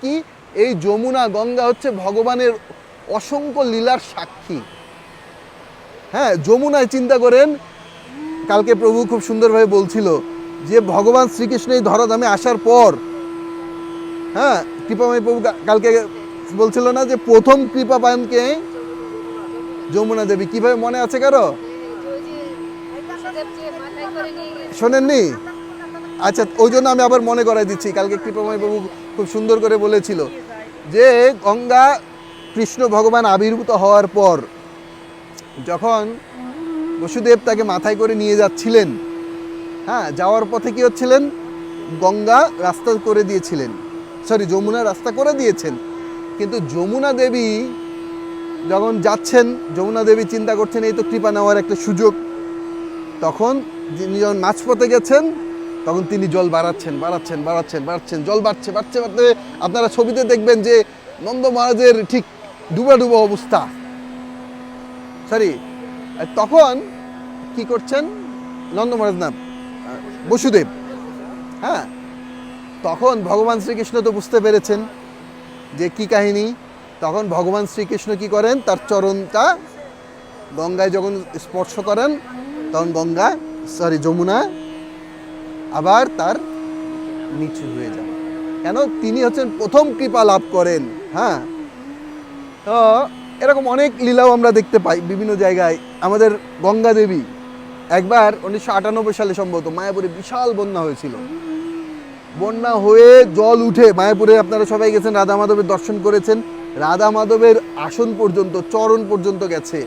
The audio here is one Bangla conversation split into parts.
কি? এই যমুনা গঙ্গা হচ্ছে ভগবানের অসংখ্য লীলার সাক্ষী। হ্যাঁ, যমুনায় চিন্তা করেন, কালকে প্রভু খুব সুন্দরভাবে বলছিল যে ভগবান শ্রীকৃষ্ণ এই ধরাধামে আসার পর, হ্যাঁ, কৃপাময় প্রভু কালকে বলছিল না যে প্রথম কৃপা পানকে যমুনা দেবী। কিভাবে মনে আছে কারো? শোনেননি? আচ্ছা, ওই জন্য আমি আবার মনে করাই দিচ্ছি। কালকে কৃপাময় প্রভু খুব সুন্দর করে বলেছিল যে গঙ্গা কৃষ্ণ ভগবান আবির্ভূত হওয়ার পর যখন বসুদেব তাকে মাথায় করে নিয়ে যাচ্ছিলেন, হ্যাঁ, যাওয়ার পথে কি হচ্ছিলেন, গঙ্গা রাস্তা করে দিয়েছিলেন, সরি যমুনা রাস্তা করে দিয়েছেন। কিন্তু যমুনা দেবী যখন যাচ্ছেন, যমুনা দেবী চিন্তা করছেন এই তো কৃপা নেওয়ার একটা সুযোগ। তখন যিনি যখন মাঝপথে গেছেন, তখন তিনি জল বাড়াচ্ছেন, জল বাড়ছে। আপনারা ছবিতে দেখবেন যে নন্দ মহারাজের ঠিক ডুবা অবস্থা। সরি, তখন কি করছেন নন্দ মহারাজ না, বসুদেব, হ্যাঁ, তখন ভগবান শ্রীকৃষ্ণ তো বুঝতে পেরেছেন যে কি কাহিনী। তখন ভগবান শ্রীকৃষ্ণ কি করেন, তার চরণটা গঙ্গায় যখন স্পর্শ করেন, তখন যমুনা আবার তার নিচু হয়ে যায়। কেন? তিনি হচ্ছেন প্রথম কৃপা লাভ করেন। হ্যাঁ, তো এরকম অনেক লীলাও আমরা দেখতে পাই বিভিন্ন জায়গায়। আমাদের গঙ্গা দেবী একবার 1998 সালে সম্ভবত মায়াপুরে বিশাল বন্যা হয়েছিল। বন্যা হয়ে জল উঠে মায়াপুরে, আপনারা সবাই গেছেন, রাধা মাধবের দর্শন করেছেন, রাধা মাধবের আসন পর্যন্ত, চরণ পর্যন্ত গেছে,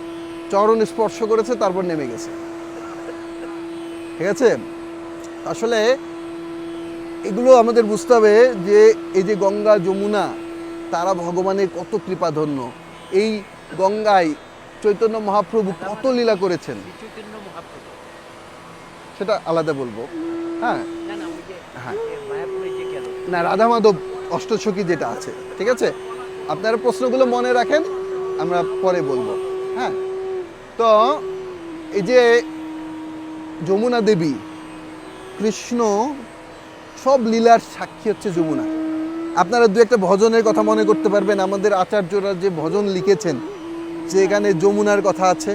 চরণ স্পর্শ করেছে, তারপর নেমে গেছে। ঠিক আছে? আসলে এগুলো আমাদের বুঝতে হবে যে এই যে গঙ্গা যমুনা, তারা ভগবানের কত কৃপাধন্য। এই গঙ্গায় চৈতন্য মহাপ্রভু কত লীলা করেছেন, সেটা আলাদা বলবো। হ্যাঁ, না, রাধা মাধব অষ্টসখী যেটা আছে, ঠিক আছে, আপনারা প্রশ্নগুলো মনে রাখেন, আমরা পরে বলবো। হ্যাঁ, তো এই যে যমুনা দেবী, কৃষ্ণ সব লীলার সাক্ষী হচ্ছে যমুনা। আপনারা দু একটা ভজনের কথা মনে করতে পারবেন, আমাদের আচার্যরা যে ভজন লিখেছেন, যে এখানে যমুনার কথা আছে,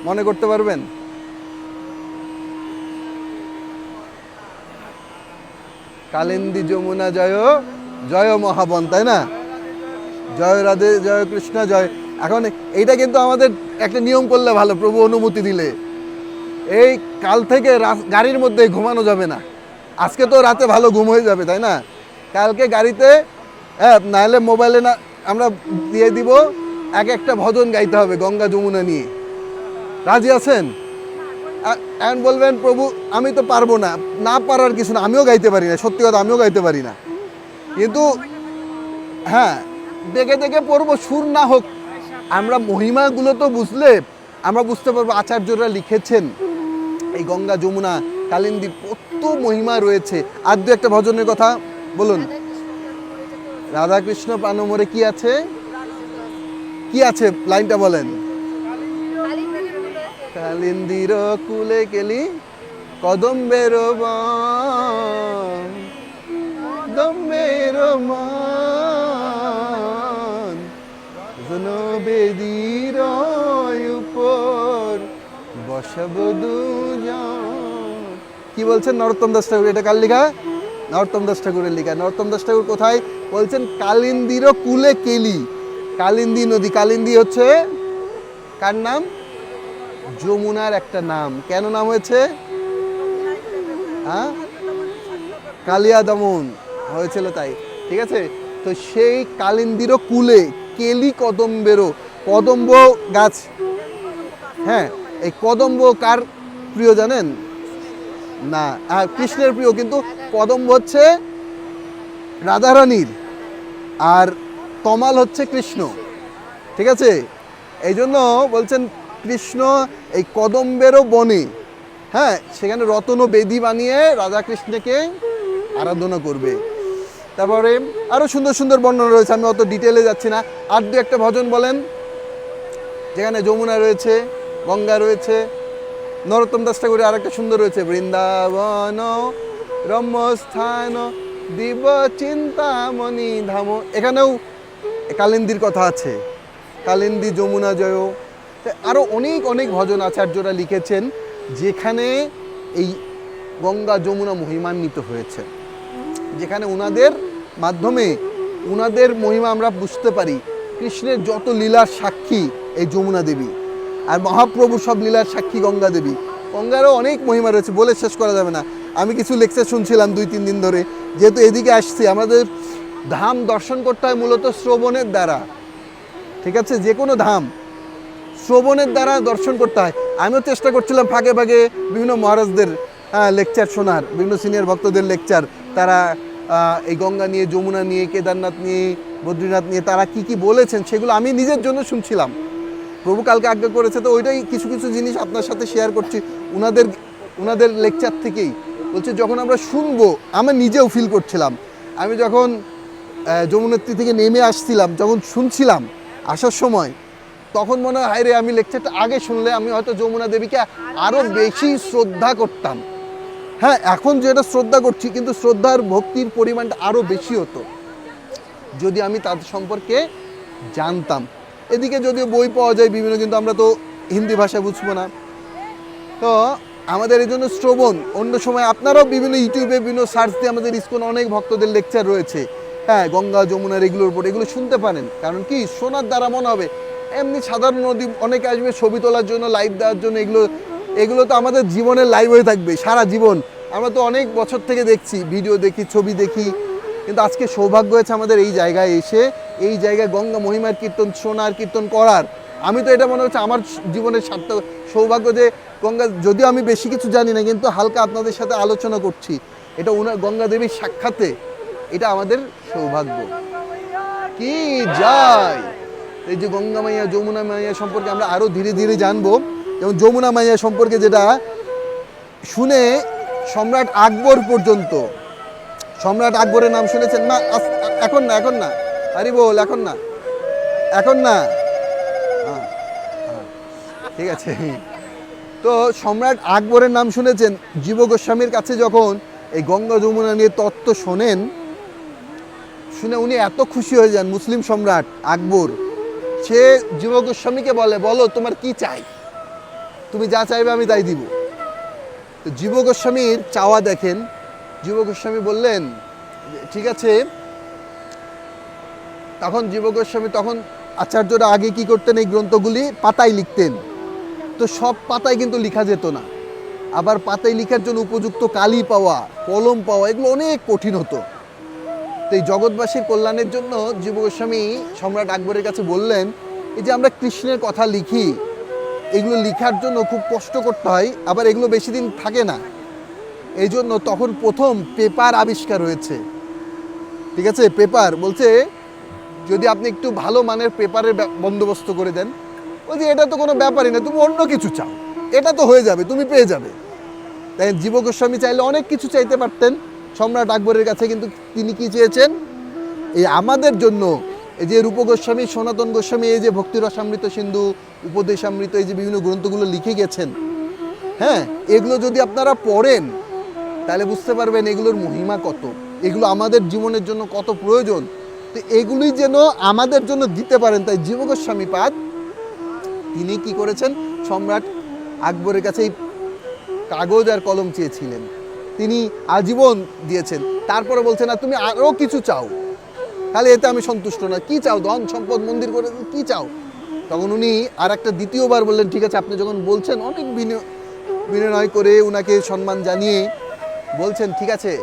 মনে করতে পারবেন? কালিন্দী যমুনা জয় জয় মহাবন, তাই না? জয় রাধে, জয় কৃষ্ণ জয়। এখন এইটা কিন্তু আমাদের একটা নিয়ম করলে ভালো, প্রভু অনুমতি দিলে। এই কাল থেকে গাড়ির মধ্যে ঘুমানো যাবে না। আজকে তো রাতে ভালো ঘুম হয়ে যাবে, তাই না? কালকে গাড়িতে, হ্যাঁ, নাহলে মোবাইলে না আমরা দিয়ে দিব, একটা ভজন গাইতে হবে গঙ্গা যমুনা নিয়ে। রাজি আছেন? এখন বলবেন প্রভু আমি তো পারবো না। না পারার কিছু না, আমিও গাইতে পারি না, সত্যি কথা আমিও গাইতে পারি না। কিন্তু হ্যাঁ, দেখে দেখে পড়বো, সুর না হোক, আমরা মহিমাগুলো তো বুঝলে আমরা বুঝতে পারবো। আচার্যরা লিখেছেন এই গঙ্গা যমুনা কালিন্দী কত মহিমা রয়েছে। আর দু একটা ভজনের কথা বলুন। রাধাকৃষ্ণ প্রাণমরে কি আছে, কি আছে লাইনটা বলেন। কালিন্দীর কুলে কেলি কদম্বের বেদির উপর বসব দুজন। কি বলছেন নরোত্তম দাস ঠাকুর? এটা কার লেখা? নরোত্তম দাস ঠাকুরের লেখা। নরোত্তম দাস ঠাকুর কোথায় বলছেন? কালিন্দীর কুলে কেলি, কালিন্দী নদী। কালিন্দী হচ্ছে কার নাম? যমুনার একটা নাম। কেন নাম হয়েছে? হ্যাঁ, কালিয়া দমন হয়েছিল তাই, ঠিক আছে। তো সেই কালিন্দীর কুলে কেলি কদম্বেরও, কদম্ব গাছ। হ্যাঁ, এই কদম্ব কার প্রিয় জানেন? না, কৃষ্ণের প্রিয়, কিন্তু কদম্ব হচ্ছে রাধারানীর, আর তমাল হচ্ছে কৃষ্ণ, ঠিক আছে। এই জন্য বলছেন কৃষ্ণ এই কদম্বেরও বনে, হ্যাঁ, সেখানে রতন বেদি বানিয়ে রাধাকৃষ্ণকে আরাধনা করবে। তারপরে আরও সুন্দর সুন্দর বর্ণনা রয়েছে, আমি অত ডিটেলে যাচ্ছি না। আর দু একটা ভজন বলেন যেখানে যমুনা রয়েছে, গঙ্গা রয়েছে। নরোত্তম দাস ঠাকুরের আর একটা সুন্দর রয়েছে, বৃন্দাবন রম্যস্থান দিব চিন্তামণি ধাম, এখানেও কালিন্দীর কথা আছে, কালিন্দী যমুনা জয়, আরও অনেক অনেক ভজন আচার্যরা লিখেছেন যেখানে এই গঙ্গা যমুনা মহিমান্বিত হয়েছে, যেখানে ওনাদের মাধ্যমে ওনাদের মহিমা আমরা বুঝতে পারি। কৃষ্ণের যত লীলার সাক্ষী এই যমুনা দেবী, আর মহাপ্রভু সব লীলার সাক্ষী গঙ্গা দেবী। গঙ্গারও অনেক মহিমা রয়েছে, বলে শেষ করা যাবে না। আমি কিছু লেকচার শুনছিলাম 2-3 দিন ধরে, যেহেতু এদিকে আসছি, আমাদের ধাম দর্শন করতে হয় মূলত শ্রবণের দ্বারা, ঠিক আছে? যে কোনো ধাম শ্রবণের দ্বারা দর্শন করতে হয়। আমিও চেষ্টা করছিলাম ফাঁকে ফাঁকে বিভিন্ন মহারাজদের লেকচার শোনার, বিভিন্ন সিনিয়র ভক্তদের লেকচার, তারা এই গঙ্গা নিয়ে, যমুনা নিয়ে, কেদারনাথ নিয়ে, বদ্রীনাথ নিয়ে তারা কি কি বলেছেন সেগুলো আমি নিজের জন্য শুনছিলাম। প্রভু কালকে আজ্ঞা করেছে, তো ওইটাই কিছু কিছু জিনিস আপনার সাথে শেয়ার করছি ওনাদের লেকচার থেকেই। বলছে যখন আমরা শুনবো, আমি নিজেও ফিল করছিলাম, আমি যখন যমুনেত্রী থেকে নেমে আসছিলাম, যখন শুনছিলাম আসার সময়, তখন মনে হয় হায় রে, আমি লেকচারটা আগে শুনলে আমি হয়তো যমুনা দেবীকে আরও বেশি শ্রদ্ধা করতাম। হ্যাঁ, এখন যেটা শ্রদ্ধা করছি, কিন্তু শ্রদ্ধার ভক্তির পরিমাণটা আরও বেশি হতো যদি আমি তাদের সম্পর্কে জানতাম। এদিকে যদিও বই পাওয়া যায় বিভিন্ন, কিন্তু আমরা তো হিন্দি ভাষা বুঝবো না, তো আমাদের এই জন্য শ্রবণ। অন্য সময় আপনারাও বিভিন্ন ইউটিউবে বিভিন্ন সার্চ দিয়ে আমাদের ইসকন অনেক ভক্তদের লেকচার রয়েছে, হ্যাঁ, গঙ্গা যমুনার এগুলোর উপর, এগুলো শুনতে পারেন। কারণ কি, শোনার দ্বারা মনে হবে, এমনি সাধারণ নদী অনেকে আসবে ছবি তোলার জন্য, লাইভ দেওয়ার জন্য, এগুলো তো আমাদের জীবনের লাইভ হয়ে থাকবে সারা জীবন। আমরা তো অনেক বছর থেকে দেখছি, ভিডিও দেখি, ছবি দেখি, কিন্তু আজকে সৌভাগ্য হয়েছে আমাদের এই জায়গায় এসে, এই জায়গায় গঙ্গা মহিমার কীর্তন শোনার, কীর্তন করার। আমি তো এটা মনে হচ্ছে আমার জীবনের সৌভাগ্য যে গঙ্গা, যদিও আমি বেশি কিছু জানি না, কিন্তু হালকা আপনাদের সাথে আলোচনা করছি, এটা ওনার গঙ্গা দেবীর সাক্ষাতে, এটা আমাদের সৌভাগ্য। কি যায়, এই যে গঙ্গা মাইয়া, যমুনা মাইয়া সম্পর্কে আমরা আরও ধীরে ধীরে জানবো। যেমন যমুনা মাইয়া সম্পর্কে যেটা শুনে সম্রাট আকবর পর্যন্ত, সম্রাট আকবরের নাম শুনেছেন? না, এখন না, এখন না, আরে বল, এখন না, এখন না, ঠিক আছে। তো সম্রাট আকবরের নাম শুনেছেন। জীব গোস্বামীর কাছে যখন এই গঙ্গা যমুনা নিয়ে তত্ত্ব শোনেন, শুনে উনি এত খুশি হয়ে যান, মুসলিম সম্রাট আকবর। সে জীব গোস্বামীকে বলে, বলো তোমার কি চাই, তুমি যা চাইবে আমি তাই দিব। তো জীব গোস্বামীর চাওয়া দেখেন, জীব গোস্বামী বললেন ঠিক আছে। তখন জীব গোস্বামী, তখন আচার্যরা আগে কি করতেন, এই গ্রন্থগুলি পাতায় লিখতেন। তো সব পাতায় কিন্তু লেখা যেত না, আবার পাতায় লেখার জন্য উপযুক্ত কালি পাওয়া, কলম পাওয়া, এগুলো অনেক কঠিন হতো। তো এই জগৎবাসীর কল্যাণের জন্য জীব গোস্বামী সম্রাট আকবরের কাছে বললেন, এই যে আমরা কৃষ্ণের কথা লিখি, এগুলো লেখার জন্য খুব কষ্ট করতে হয়, আবার এগুলো বেশি দিন থাকে না। এই জন্য তখন প্রথম পেপার আবিষ্কার হয়েছে, ঠিক আছে? পেপার বলছে, যদি আপনি একটু ভালো মানের পেপারের বন্দোবস্ত করে দেন, ওই যে এটা তো কোনো ব্যাপারই না, তুমি অন্য কিছু চাও, এটা তো হয়ে যাবে, তুমি পেয়ে যাবে। তাই জীব গোস্বামী চাইলে অনেক কিছু চাইতে পারতেন সম্রাট আকবরের কাছে, কিন্তু তিনি কি চেয়েছেন, এই আমাদের জন্য এই যে রূপ গোস্বামী, সনাতন গোস্বামী, এই যে ভক্তি রসামৃত সিন্ধু, উপদেশামৃত, এই যে বিভিন্ন গ্রন্থগুলো লিখে গেছেন, হ্যাঁ, এগুলো যদি আপনারা পড়েন তাহলে বুঝতে পারবেন এগুলোর মহিমা কত, এগুলো আমাদের জীবনের জন্য কত প্রয়োজন। তো এগুলি যেন আমাদের জন্য দিতে পারেন, তাই জীব গোস্বামী পাদ তিনি কি করেছেন, সম্রাট আকবরের কাছে এই কাগজ আর কলম চেয়েছিলেন, তিনি আজীবন দিয়েছেন। তারপরে বলছেন, না তুমি আরও কিছু চাও, তাহলে এতে আমি সন্তুষ্ট না, কি চাও, ধন সম্পদ, মন্দির করে, কি চাও? তখন উনি আর একটা দ্বিতীয়বার বললেন, ঠিক আছে আপনি যখন বলছেন, অনেক বিনয় করে উনাকে সম্মান জানিয়ে বলছেন, ঠিক আছে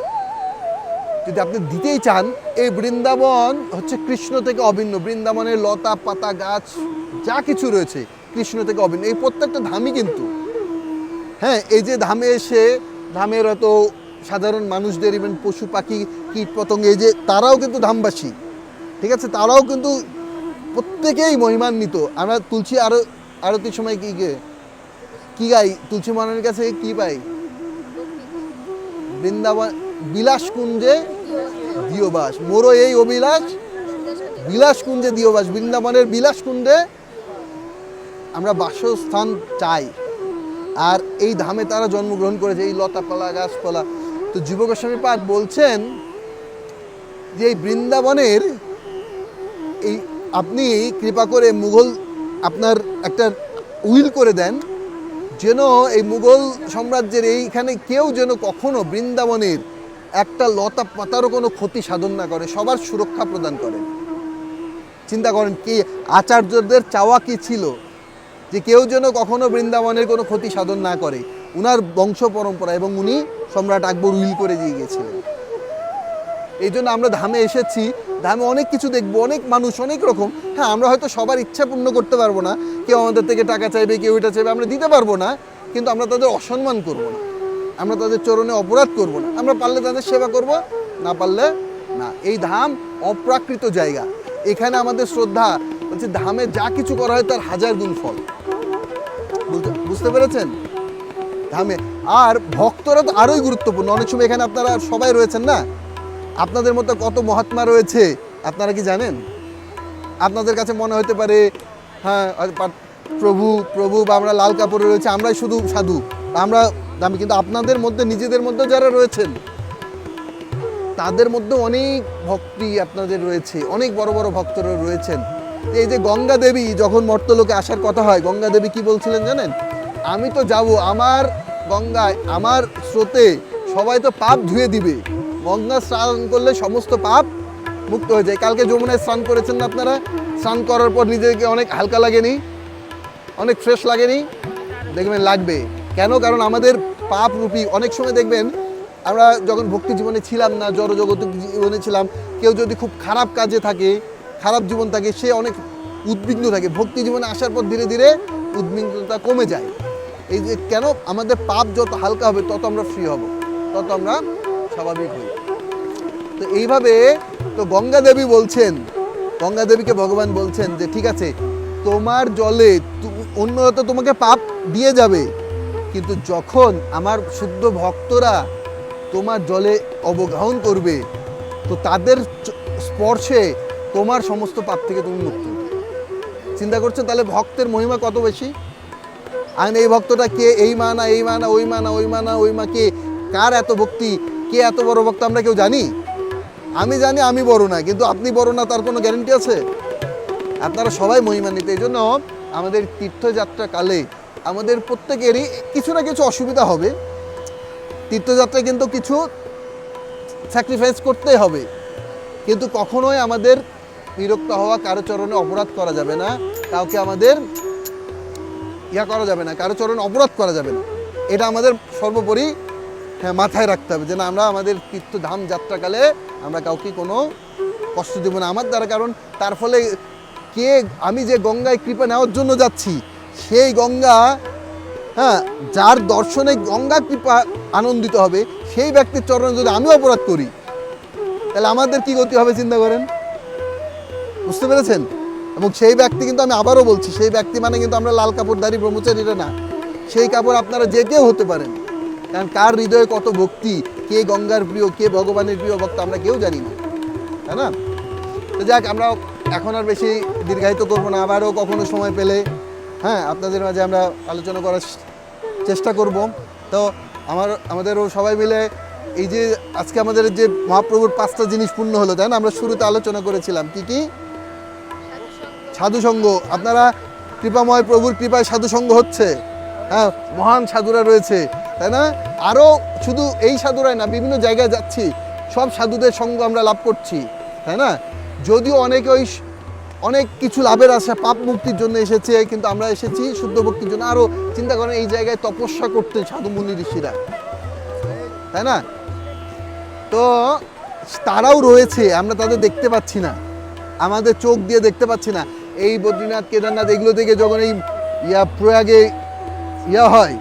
যদি আপনি দিতেই চান, এই বৃন্দাবন হচ্ছে কৃষ্ণ থেকে অভিন্ন, বৃন্দাবনের লতা পাতা গাছ যা কিছু রয়েছে কৃষ্ণ থেকে অভিন্ন, এই প্রত্যেকটা ধামই কিন্তু, হ্যাঁ, এই যে ধামে এসে, ধামের হয়তো সাধারণ মানুষদের, ইভেন পশু পাখি কীট পতঙ্গ, এই যে তারাও কিন্তু ধামবাসী, ঠিক আছে, তারাও কিন্তু প্রত্যেকেই মহিমান্বিত। আমরা তুলসী আরতির সময় কি গাই, তুলসী মহারানীর কাছে কি পাই, বৃন্দাবন বিলাস কুঞ্জে দিয়বাস, মোরো এই অবিলাস বিলাস কুঞ্জে দিয়বাস, বৃন্দাবনের বিলাস কুঞ্জে আমরা বাসস্থান চাই। আর এই ধামে তারা জন্মগ্রহণ করেছে, এই লতা পালা গাছপালা। তো জীব গোস্বামী পাদ বলছেন যে এই বৃন্দাবনের এই আপনি কৃপা করে মুঘল আপনার একটা উইল করে দেন, যেন এই মুঘল সাম্রাজ্যের এইখানে কেউ যেন কখনো বৃন্দাবনের একটা লতা পাতারও কোনো ক্ষতি সাধন না করে, সবার সুরক্ষা প্রদান করেন। চিন্তা করেন কি আচার্যদের চাওয়া কি ছিল, যে কেউ যেন কখনো বৃন্দাবনের কোনো ক্ষতি সাধন না করে, উনার বংশ পরম্পরা, এবং উনি সম্রাট আকবর উইল করে দিয়ে গিয়েছিলেন। এই জন্য আমরা ধামে এসেছি, ধামে অনেক কিছু দেখবো, অনেক মানুষ, অনেক রকম। হ্যাঁ, আমরা হয়তো সবার ইচ্ছা পূর্ণ করতে পারবো না, কেউ আমাদের থেকে টাকা চাইবে, কেউ এটা চাইবে, আমরা দিতে পারবো না, কিন্তু আমরা তাদের অসম্মান করবো না, আমরা তাদের চরণে অপরাধ করবো না। আমরা পারলে তাদের সেবা করব, না পারলে না। এই ধাম অপ্রাকৃত জায়গা, এখানে আমাদের শ্রদ্ধা হচ্ছে ধামে যা কিছু করা হয় তার 1000 গুণ ফল। বুঝতে পেরেছেন? ধামে আর ভক্তরা তো আরোই গুরুত্বপূর্ণ। অনেক সময় এখানে আপনারা সবাই রয়েছেন না, আপনাদের মতো কত মহাত্মা রয়েছে আপনারা কি জানেন? আপনাদের কাছে মনে হতে পারে হ্যাঁ প্রভু প্রভু বা আমরা লাল কাপড়ে রয়েছে, আমরাই শুধু সাধু, আমরা দামি, কিন্তু আপনাদের মধ্যে নিজেদের মধ্যে যারা রয়েছেন তাদের মধ্যে অনেক ভক্তি আপনাদের রয়েছে, অনেক বড় বড় ভক্তরা রয়েছেন। এই যে গঙ্গা দেবী যখন মর্তলোকে আসার কথা হয়, গঙ্গা দেবী কি বলছিলেন জানেন? আমি তো যাব, আমার গঙ্গায় আমার স্রোতে সবাই তো পাপ ধুয়ে দিবে, গঙ্গা স্নান করলে সমস্ত পাপ মুক্ত হয়ে যায়। কালকে যমুনায় স্নান করেছেন না আপনারা? স্নান করার পর নিজেকে অনেক হালকা লাগেনি, অনেক ফ্রেশ লাগেনি? দেখবেন লাগবে। কেন? কারণ আমাদের পাপ রূপী, অনেক সময় দেখবেন আমরা যখন ভক্তি জীবনে ছিলাম না, জড়জগতিক জীবনে ছিলাম, কেউ যদি খুব খারাপ কাজে থাকে, খারাপ জীবন থাকে, সে অনেক উদ্বিগ্ন থাকে। ভক্তি জীবনে আসার পর ধীরে ধীরে উদ্বিগ্নতা কমে যায়। এই যে কেন? আমাদের পাপ যত হালকা হবে তত আমরা ফ্রি হব, তত আমরা স্বাভাবিক হই। তো এইভাবে তো গঙ্গা দেবী বলছেন, গঙ্গা দেবীকে ভগবান বলছেন যে ঠিক আছে, তোমার জলে অন্যরা তো তোমাকে পাপ দিয়ে যাবে, কিন্তু যখন আমার শুদ্ধ ভক্তরা তোমার জলে অবগাহন করবে, তো তাদের স্পর্শে তোমার সমস্ত পাপ থেকে তুমি মুক্ত হবে। চিন্তা করছো তাহলে ভক্তের মহিমা কত বেশি? আর এই ভক্তটা কে? এই মা না, এই মা না, ওই মা না, ওই মা না, ওই মা কে? কার এত ভক্তি? কে এত বড় ভক্ত আমরা কেউ জানি? আমি জানি আমি বড় না, কিন্তু আপনি বড় না তার কোনো গ্যারান্টি আছে? আপনারা সবাই মহিমান্বিত। এই জন্য আমাদের তীর্থযাত্রা কালে আমাদের প্রত্যেকেরই কিছু না কিছু অসুবিধা হবে, তীর্থযাত্রায় কিন্তু কিছু স্যাক্রিফাইস করতেই হবে, কিন্তু কখনোই আমাদের বিরক্ত হওয়া, কারো চরণে অপরাধ করা যাবে না, কাউকে আমাদের করা যাবে না, কারো চরণে অপরাধ করা যাবে না। এটা আমাদের সর্বোপরি মাথায় রাখতে হবে, যে না আমরা আমাদের তীর্থধাম যাত্রাকালে আমরা কাউকে কোনো কষ্ট দেব না আমার দ্বারা। কারণ তার ফলে কে, আমি যে গঙ্গায় কৃপা নেওয়ার জন্য যাচ্ছি, সেই গঙ্গা, হ্যাঁ, যার দর্শনে গঙ্গা কৃপা আনন্দিত হবে, সেই ব্যক্তির চরণে যদি আমি অপরাধ করি, তাহলে আমাদের কি গতি হবে চিন্তা করেন। বুঝতে পেরেছেন? এবং সেই ব্যক্তি কিন্তু, আমি আবারও বলছি, সেই ব্যক্তি মানে কিন্তু আমরা লাল কাপড়ধারী ব্রহ্মচারীরা না, সেই কাপড় আপনারা যে কেউ হতে পারেন। কারণ কার হৃদয়ে কত ভক্তি, কে গঙ্গার প্রিয়, কে ভগবানের প্রিয় ভক্ত আমরা কেউ জানি না, তাই না? তো যাক, আমরা এখন আর বেশি দীর্ঘায়িত করবো না, আবারও কখনো সময় পেলে হ্যাঁ আপনাদের মাঝে আমরা আলোচনা করার চেষ্টা করব। তো আমাদেরও সবাই মিলে এই যে আজকে আমাদের যে মহাপ্রভুর 5টা জিনিস পূর্ণ হলো, তাই না? আমরা শুরুতে আলোচনা করেছিলাম কি কি? সাধুসঙ্গ। আপনারা কৃপাময় প্রভুর কৃপায় সাধুসঙ্গ হচ্ছে, হ্যাঁ, মহান সাধুরা রয়েছে, তাই না? আরও শুধু এই সাধুরাই না, বিভিন্ন জায়গায় যাচ্ছি, সব সাধুদের সঙ্গ আমরা লাভ করছি, তাই না? যদিও অনেকে ওই অনেক কিছু লাভের আশা, পাপ মুক্তির জন্য এসেছে, কিন্তু আমরা এসেছি শুদ্ধ ভক্তির জন্য। আরও চিন্তা করেন, এই জায়গায় তপস্যা করতে সাধু মুনি ঋষিরা, তাই না? তো তারাও রয়েছে, আমরা তাদের দেখতে পাচ্ছি না, আমাদের চোখ দিয়ে দেখতে পাচ্ছি না। এই বদ্রীনাথ, কেদারনাথ, এগুলো থেকে যখন এই প্রয়াগে হয়,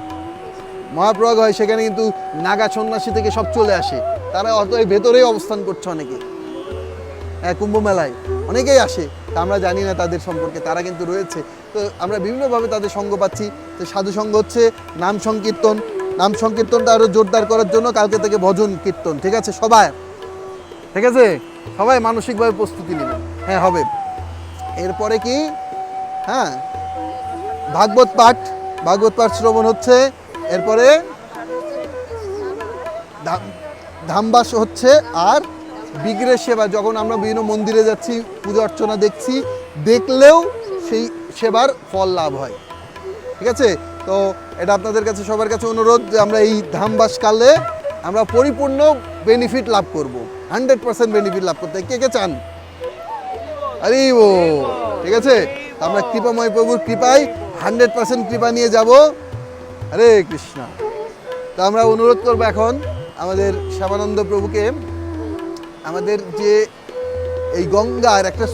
মহাপ্রয়াগ হয়, সেখানে কিন্তু নাগা সন্ন্যাসী থেকে সব চলে আসে, তারা অত এই ভেতরেই অবস্থান করছে অনেকে। হ্যাঁ, কুম্ভ মেলায় অনেকেই আসে, তা আমরা জানি না তাদের সম্পর্কে, তারা কিন্তু রয়েছে। তো আমরা বিভিন্নভাবে তাদের সঙ্গ পাচ্ছি। তো সাধু সঙ্গ হচ্ছে নাম সংকীর্তন, নাম সংকীর্তনটা আরও জোরদার করার জন্য কালকে থেকে ভজন কীর্তন, ঠিক আছে? সবাই, ঠিক আছে, সবাই মানসিকভাবে প্রস্তুতি নেবেন। হ্যাঁ, হবে। এরপরে কি? হ্যাঁ, ভাগবত পাঠ শ্রবণ হচ্ছে। এরপরে ধামবাস হচ্ছে, আর বিগ্রহের সেবা, যখন আমরা বিভিন্ন মন্দিরে যাচ্ছি, পূজা অর্চনা দেখছি, দেখলেও সেই সেবার ফল লাভ হয়। ঠিক আছে, তো এটা আপনাদের কাছে সবার কাছে অনুরোধ যে আমরা এই ধামবাসকালে আমরা পরিপূর্ণ বেনিফিট লাভ করব, 100% বেনিফিট লাভ করতে। কে কে চান? আরে ও ঠিক আছে, তো আমরা কৃপাময় প্রভুর কৃপায় 100% কৃপা নিয়ে যাব। হরে কৃষ্ণ। তো আমরা অনুরোধ করবো এখন আমাদের শ্যামানন্দ প্রভুকে আমাদের যে এই গঙ্গার একটা